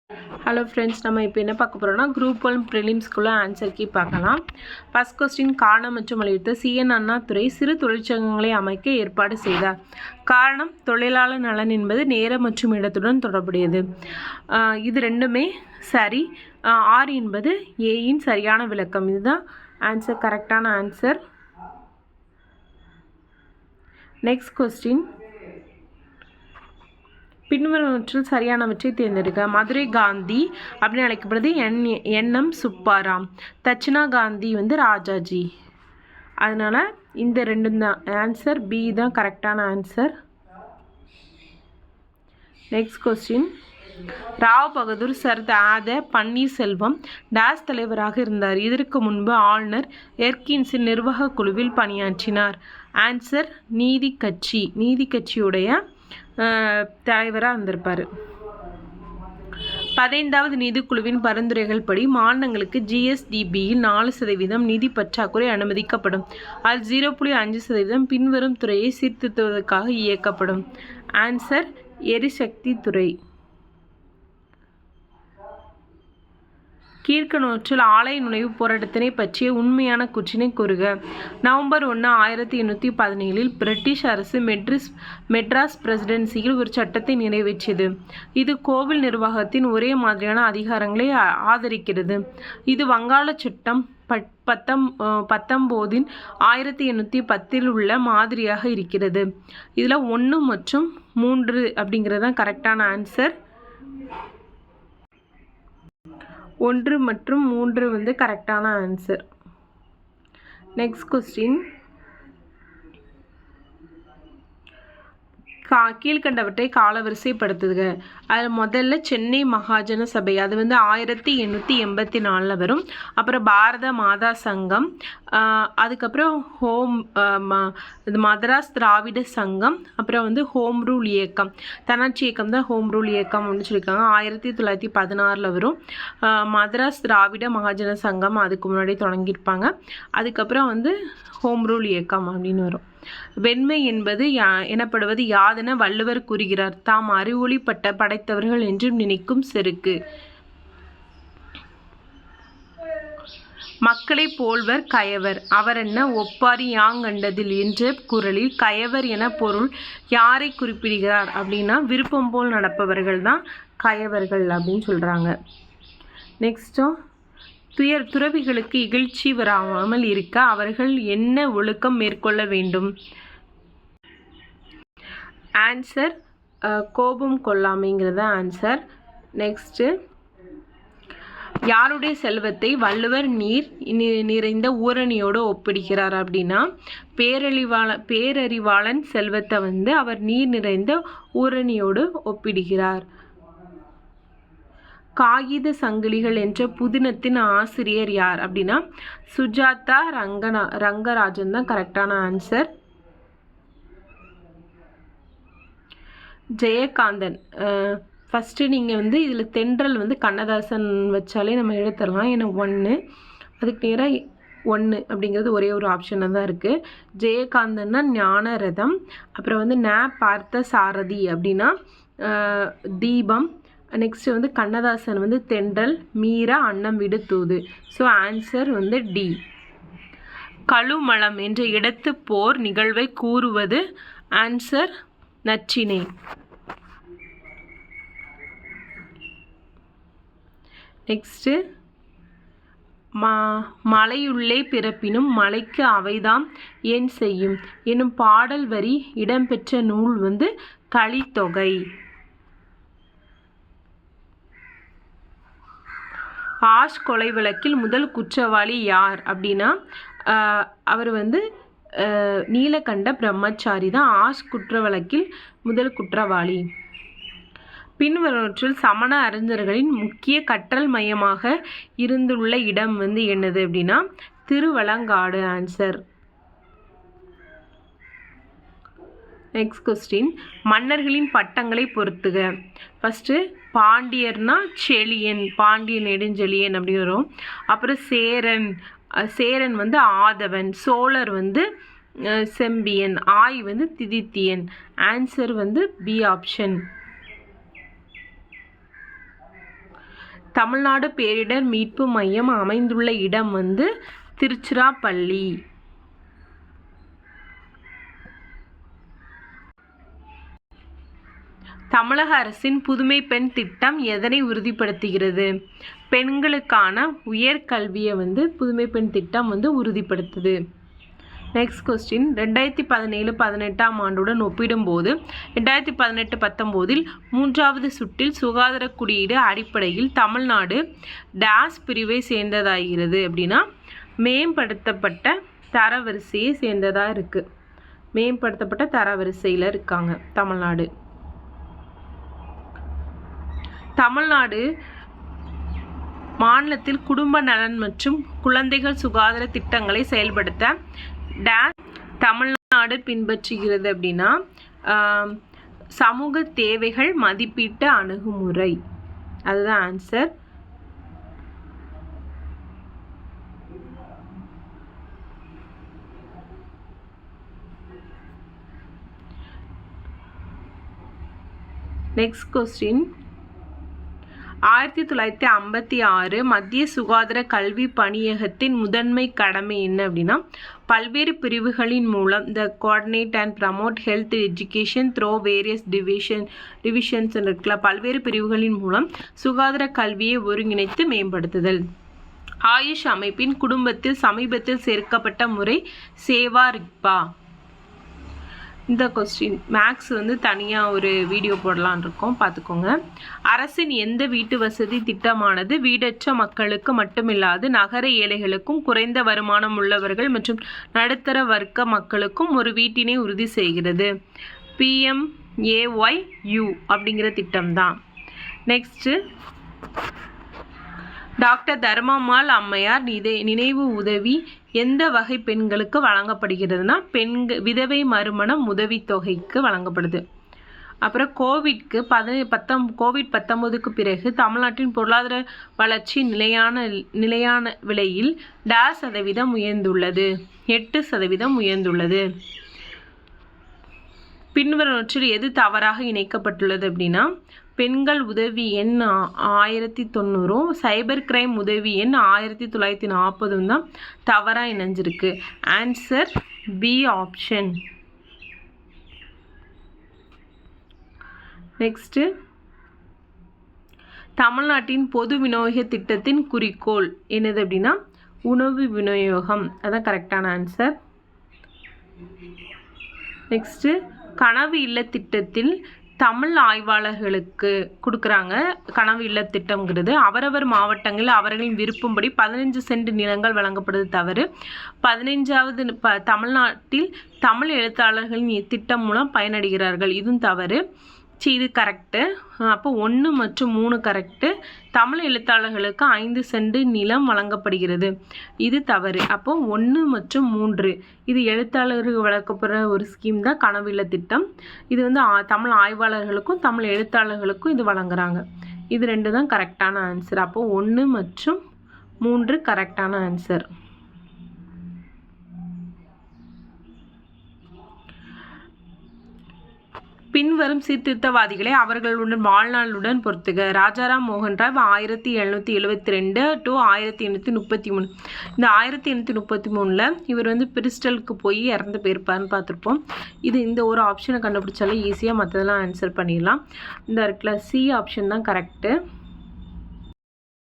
Hello friends, நம்ம இப்போ என்ன பார்க்க போகிறோம்னா குரூப் 1 ப்ரிலிம்ஸ்குள்ளே ஆன்சர் கீ பார்க்கலாம். ஃபஸ்ட் கொஸ்டின், காரணம் மற்றும் வலியுறுத்த சிஎன் அண்ணாதுரை சிறு தொழிற்சங்கங்களை அமைக்க ஏற்பாடு செய்தார். காரணம், தொழிலாளர் நலன் என்பது நேரம் மற்றும் இடத்துடன் தொடர்புடையது. இது ரெண்டுமே சரி. ஆர் என்பது ஏயின் சரியான விளக்கம். இதுதான் ஆன்சர், கரெக்டான ஆன்சர். நெக்ஸ்ட் கொஸ்டின், பின்வருவற்றில் சரியானவற்றை தேர்ந்தெடுக்க. மதுரை காந்தி அப்படின்னு அழைக்கப்படுது என்.எம். சுப்பாராம். தட்சிணா காந்தி ராஜாஜி. அதனால் இந்த ரெண்டும் தான் ஆன்சர். பி தான் கரெக்டான answer. Next question, Rao Bahadur Sardar Panneerselvam days தலைவராக இருந்தார். இதற்கு முன்பு ஆளுநர் எர்கின்ஸின் நிர்வாக குழுவில் பணியாற்றினார். ஆன்சர், நீதி கட்சியுடைய தலைவராக இருந்திருப்பார். 15வது நிதிக்குழுவின் பரிந்துரைகள் படி மாநிலங்களுக்கு ஜிஎஸ்டிபியில் 4% நிதி பற்றாக்குறை அனுமதிக்கப்படும். அது 0.5% பின்வரும் துறையை சீர்திருத்துவதற்காக இயக்கப்படும். ஆன்சர், எரிசக்தி துறை. கீழ்க்கணவற்றில் ஆலை நுழைவு போராட்டத்தினை பற்றிய உண்மையான கூற்றினை கூறுக. நவம்பர் 1, 1817 பிரிட்டிஷ் அரசு மெட்ராஸ் பிரசிடென்சியில் ஒரு சட்டத்தை நிறைவேற்றியது. இது கோவில் நிர்வாகத்தின் ஒரே மாதிரியான அதிகாரங்களை ஆதரிக்கிறது. இது வங்காள சட்டம் 1810 உள்ள மாதிரியாக இருக்கிறது. இதில் 1 மற்றும் 3 அப்படிங்கிறது தான் கரெக்டான ஆன்சர். 1 மற்றும் 3 கரெக்டான ஆன்சர். நெக்ஸ்ட் கொஸ்டின், கீழ்கண்டவற்றை காலவரிசைப்படுத்துக. அதில் முதல்ல சென்னை மகாஜன சபை, அது 1884 வரும். அப்புறம் பாரத மாதா சங்கம், அதுக்கப்புறம் மதராஸ் திராவிட சங்கம், அப்புறம் ஹோம் ரூல் இயக்கம், தன்னாட்சி இயக்கம் தான் ஹோம் ரூல் இயக்கம் அப்படின்னு சொல்லியிருக்காங்க. 1916 வரும். மதராஸ் திராவிட மகாஜன சங்கம் அதுக்கு முன்னாடி தொடங்கியிருப்பாங்க. அதுக்கப்புறம் ஹோம் ரூல் இயக்கம் அப்படின்னு வரும். வெண்மை என்பது எனப்படுவது யாதென வள்ளுவர் கூறுகிறார். தாம் அறிவொளி படைத்தவர்கள் என்றும் நினைக்கும் செருக்கு. மக்களை போல்வர் கயவர், அவர் என்ன ஒப்பாரி யாங்கண்டதில் என்ற குறளில் கயவர் என பொருள் யாரை குறிப்பிடுகிறார் அப்படின்னா விருப்பம் போல் நடப்பவர்கள் தான் கயவர்கள் அப்படின்னு சொல்கிறாங்க. நெக்ஸ்ட்டும், துறவிகளுக்கு இகழ்ச்சி வராமல் இருக்க அவர்கள் என்ன ஒழுக்கம் மேற்கொள்ள வேண்டும். ஆன்சர், கோபம் கொள்ளாமைங்கிறது ஆன்சர். நெக்ஸ்ட்டு, யாருடைய செல்வத்தை வள்ளுவர் நீர் நிறைந்த ஊரணியோடு ஒப்பிடுகிறார் அப்படின்னா பேரறிவாளன் செல்வத்தை அவர் நீர் நிறைந்த ஊரணியோடு ஒப்பிடுகிறார். காகித சங்கிலிகள் என்ற புதினத்தின் ஆசிரியர் யார் அப்படின்னா சுஜாதா ரங்கராஜன் தான் கரெக்டான ஆன்சர். ஜெயகாந்தன், ஃபஸ்ட்டு நீங்கள் இதில் தென்றல் கண்ணதாசன் வச்சாலே நம்ம எழுத்துடலாம். ஏன்னா 1 அதுக்கு நேராக 1 அப்படிங்கிறது ஒரே ஒரு ஆப்ஷனாக தான் இருக்குது. ஜெயகாந்தன்னா ஞானரதம். அப்புறம் பார்த்த சாரதி அப்படின்னா தீபம். நெக்ஸ்ட்டு கண்ணதாசன் தென்றல், மீரா அன்னம் விடு தூது. So answer D. கழுமலம் என்ற இடத்து போர் நிகழ்வை கூறுவது. ஆன்சர், நற்றிணை. நெக்ஸ்ட்டு, மலையுள்ளே பிறப்பினும் மலைக்கு அவைதாம் ஏன் செய்யும் எனும் பாடல் வரி இடம்பெற்ற நூல் கலித்தொகை. ஆஷ் கொலை வழக்கில் முதல் குற்றவாளி யார் அப்படின்னா அவர் நீலகண்ட பிரம்மச்சாரி தான் ஆஷ் குற்ற வழக்கில் முதல் குற்றவாளி. பின்வருவற்றில் சமண அறிஞர்களின் முக்கிய கற்றல் மையமாக இருந்துள்ள இடம் என்னது அப்படின்னா திருவலங்காடு. ஆன்சர். நெக்ஸ்ட் கொஸ்டின், மன்னர்களின் பட்டங்களை பொறுத்துக. ஃபஸ்ட்டு, பாண்டியர்னா செழியன், பாண்டிய நெடுஞ்செழியன் அப்படி வரும். அப்புறம் சேரன் ஆதவன், சோழர் செம்பியன், ஆய் திதித்தியன். Answer B option. தமிழ்நாடு பேரிடர் மீட்பு மையம் அமைந்துள்ள இடம் வந்து திருச்சிராப்பள்ளி. தமிழக அரசின் புதுமை பெண் திட்டம் எதனை உறுதிப்படுத்துகிறது? பெண்களுக்கான உயர்கல்வியை வந்து புதுமை பெண் திட்டம் வந்து உறுதிப்படுத்துது. நெக்ஸ்ட் கொஸ்டின், 2017-18 ஆண்டுடன் ஒப்பிடும்போது 2018-19 3வது சுற்றில் சுகாதார குறியீடு அடிப்படையில் தமிழ்நாடு டேஸ் பிரிவை சேர்ந்ததாகிறது அப்படின்னா மேம்படுத்தப்பட்ட தரவரிசையை சேர்ந்ததாக இருக்குது. மேம்படுத்தப்பட்ட தரவரிசையில் இருக்காங்க தமிழ்நாடு. தமிழ்நாடு மாநிலத்தில் குடும்ப நலன் மற்றும் குழந்தைகள் சுகாதார திட்டங்களை செயல்படுத்த டேஸ் தமிழ்நாடு பின்பற்றுகிறது அப்படின்னா சமூக தேவைகள் மதிப்பீட்டு அணுகுமுறை. அதுதான் ஆன்சர். நெக்ஸ்ட் கொஸ்டின், 1956 மத்திய சுகாதார கல்வி பணியகத்தின் முதன்மை கடமை என்ன அப்படின்னா பல்வேறு பிரிவுகளின் மூலம் த coordinate and promote health education throw various divisions இருக்குல்ல, பல்வேறு பிரிவுகளின் மூலம் சுகாதார கல்வியை ஒருங்கிணைத்து மேம்படுத்துதல். ஆயுஷ் அமைப்பின் குடும்பத்தில் சமீபத்தில் சேர்க்கப்பட்ட முறை சேவா ரிக்பா. இந்த கொஸ்டின் மேக்ஸ் வந்து தனியாக ஒரு வீடியோ போடலான் இருக்கோம், பார்த்துக்கோங்க. அரசின் எந்த வீட்டு வசதி திட்டமானது வீடற்ற மக்களுக்கு மட்டுமில்லாது நகர ஏழைகளுக்கும் குறைந்த வருமானம் உள்ளவர்கள் மற்றும் நடுத்தர வர்க்க மக்களுக்கும் ஒரு வீட்டினை உறுதி செய்கிறது? PMAYU அப்படிங்கிற திட்டம்தான். நெக்ஸ்ட்டு, டாக்டர் தர்மாம்மாள் அம்மையார் நினைவு உதவி எந்த வகை பெண்களுக்கு வழங்கப்படுகிறதுனா விதவை மறுமணம் உதவித்தொகைக்கு வழங்கப்படுது. அப்புறம் கோவிட்-19க்கு பிறகு தமிழ்நாட்டின் பொருளாதார வளர்ச்சி நிலையான விலையில் %, உயர்ந்துள்ளது. 8% உயர்ந்துள்ளது. பின்வருவனவற்றில் எது தவறாக இணைக்கப்பட்டுள்ளது அப்படின்னா பெண்கள் உதவி எண் 1090, சைபர் கிரைம் உதவி எண் 1940 தான் தவறாக இணைஞ்சிருக்கு. Answer B option. நெக்ஸ்ட்டு, தமிழ்நாட்டின் பொது விநியோக திட்டத்தின் குறிக்கோள் என்னது அப்படின்னா உணவு விநியோகம். அதான் கரெக்டான ஆன்சர். நெக்ஸ்ட்டு, கனவு இல்ல திட்டத்தில் தமிழ் ஆய்வாளர்களுக்கு கொடுக்குறாங்க. கனவு இல்ல திட்டம்ங்கிறது அவரவர் மாவட்டங்களில் அவர்களின் விருப்பம்படி 15 சென்ட் நிலங்கள் வழங்கப்படுவது தவறு. 15வது தமிழ்நாட்டில் தமிழ் எழுத்தாளர்களின் திட்டம் மூலம் பயனடைகிறார்கள், இதுவும் தவறு. இது கரெக்டு. அப்போ 1 மற்றும் 3 கரெக்டு. தமிழ் எழுத்தாளர்களுக்கு 5 சென்ட் நிலம் வழங்கப்படுகிறது, இது தவறு. அப்போ 1 மற்றும் 3 இது எழுத்தாளர்களுக்கு வழங்கப்படுற ஒரு ஸ்கீம் தான் கனவில்ல திட்டம். இது வந்து தமிழ் ஆய்வாளர்களுக்கும் தமிழ் எழுத்தாளர்களுக்கும் இது வழங்குறாங்க. இது 2 தான் கரெக்டான ஆன்சர். அப்போ 1 மற்றும் 3 கரெக்டான ஆன்சர். பின்வரும் சீர்திருத்தவாதிகளை அவர்களுடன் வாழ்நாளுடன் பொறுத்துக. ராஜாராம் மோகன் ராய் 1772 to 1833. இந்த 1833 இவர் வந்து பிரிஸ்டலுக்கு போய் இறந்து போயிருப்பாருன்னு பார்த்துருப்போம். இந்த ஒரு ஆப்ஷனை கண்டுபிடிச்சாலே ஈஸியாக மற்றதெல்லாம் ஆன்சர் பண்ணிடலாம். இந்த இருக்குல்ல சி ஆப்ஷன் தான் கரெக்டு.